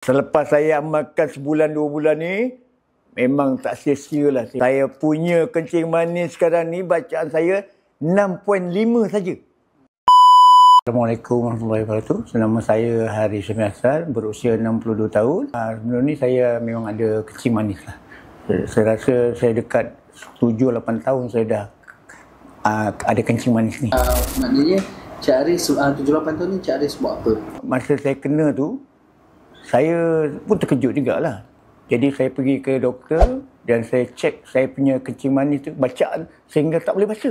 Selepas saya amalkan sebulan 2 bulan ni, memang tak sia-sia lah. Saya punya kencing manis sekarang ni, bacaan saya 6.5 saja. Assalamualaikum warahmatullahi wabarakatuh. Nama saya Haris Syamil Hassan, berusia 62 tahun. Sebelum ni saya memang ada kencing manis lah. Saya rasa saya dekat 7-8 tahun saya dah ada kencing manis ni. Maknanya Cik Haris 7-8 tahun ni Cik Haris buat apa? Masa saya kena tu, saya pun terkejut jugalah. Jadi saya pergi ke doktor dan saya cek saya punya kencing manis tu, bacaan sehingga tak boleh baca.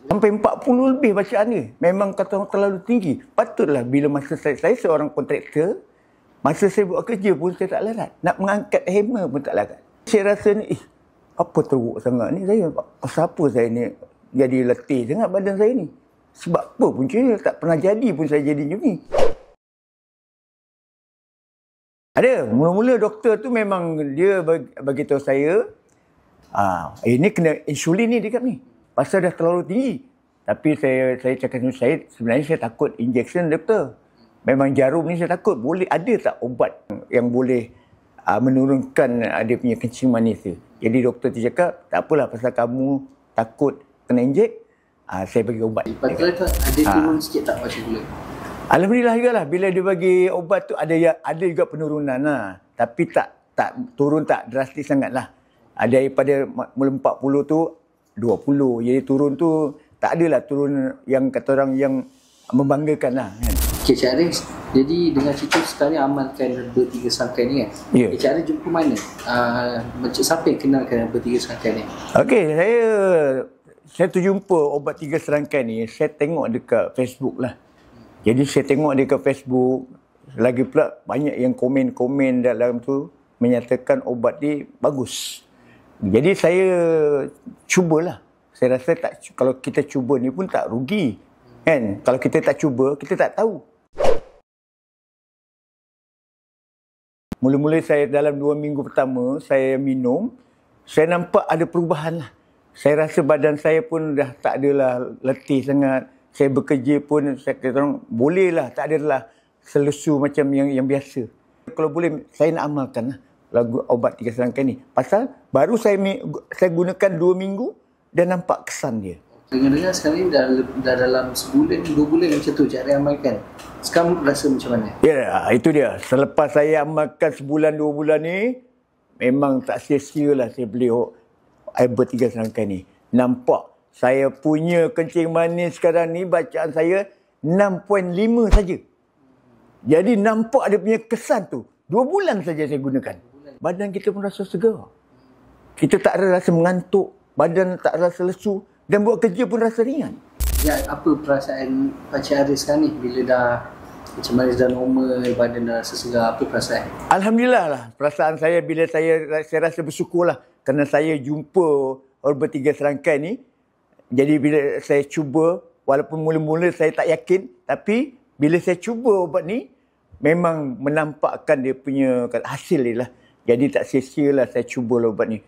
Sampai 40 lebih bacaan ni. Memang kata orang terlalu tinggi. Patutlah bila masa saya seorang kontraktor, masa saya buat kerja pun saya tak larat. Nak mengangkat hammer pun tak larat. Saya rasa ni, apa teruk sangat ni saya. Pasal apa saya ni jadi letih sangat badan saya ni. Sebab apa pun saya tak pernah jadi pun saya jadi macam ni. Ada. Mula-mula doktor tu memang dia bagi tahu saya, ini kena insulin ni dekat ni. Pasal dah terlalu tinggi. Tapi saya cakap dengan saya, sebenarnya saya takut injection doktor. Memang jarum ni saya takut. Boleh ada tak ubat yang boleh menurunkan dia punya kencing manis tu. Jadi doktor tu cakap, tak apalah pasal kamu takut kena injek, saya bagi ubat. Betul tak? Ada turun sikit tak macam gula? Alhamdulillah juga lah. Bila dia bagi ubat tu ada juga penurunan lah. Tapi tak turun tak drastis sangat lah. Daripada mula 40 tu 20. Jadi turun tu tak adalah turun yang kata orang yang membanggakan lah kan. Okay, Cik Haris, jadi dengan cerita sekarang ni amalkan bertiga serangkai ni kan? Ya. Cik Haris jumpa mana? Macam siapa yang kenalkan bertiga serangkai ni? Okey, saya terjumpa obat 3 serangkai ni, saya tengok dekat Facebook lah. Jadi saya tengok dekat Facebook, lagi pula banyak yang komen-komen dalam tu menyatakan obat ni bagus. Jadi saya cubalah. Saya rasa kalau kita cuba ni pun tak rugi. Kan? Kalau kita tak cuba, kita tak tahu. Mula-mula saya dalam 2 minggu pertama, saya minum, saya nampak ada perubahan lah. Saya rasa badan saya pun dah tak adalah letih sangat. Saya bekerja pun, saya kata orang, boleh lah, tak adalah selesu macam yang biasa. Kalau boleh, saya nak amalkan lah lagu obat 3 serangkai ni. Pasal baru saya gunakan 2 minggu dan nampak kesan dia. Dengar-dengar sekarang ni dah dalam sebulan, 2 bulan macam tu Cik Haris amalkan. Sekarang rasa macam mana? Ya, itu dia. Selepas saya amalkan sebulan 2 bulan ni, memang tak sia-sia lah saya beli obat 3 serangkai ni. Nampak saya punya kencing manis sekarang ni, bacaan saya 6.5 saja. Jadi nampak dia punya kesan tu. 2 bulan saja saya gunakan. Badan kita pun rasa segar. Kita tak ada rasa mengantuk. Badan tak rasa lesu. Dan buat kerja pun rasa ringan. Ya, apa perasaan Cik Haris sekarang ni bila dah kencing manis dah normal, badan dah rasa segar, apa perasaan? Alhamdulillah lah. Perasaan saya bila saya rasa bersyukur lah. Kerana saya jumpa obat 3 serangkai ni. Jadi bila saya cuba, walaupun mula-mula saya tak yakin, tapi bila saya cuba obat ni, memang menampakkan dia punya hasil dia lah. Jadi tak sia-sia lah saya cuba obat ni.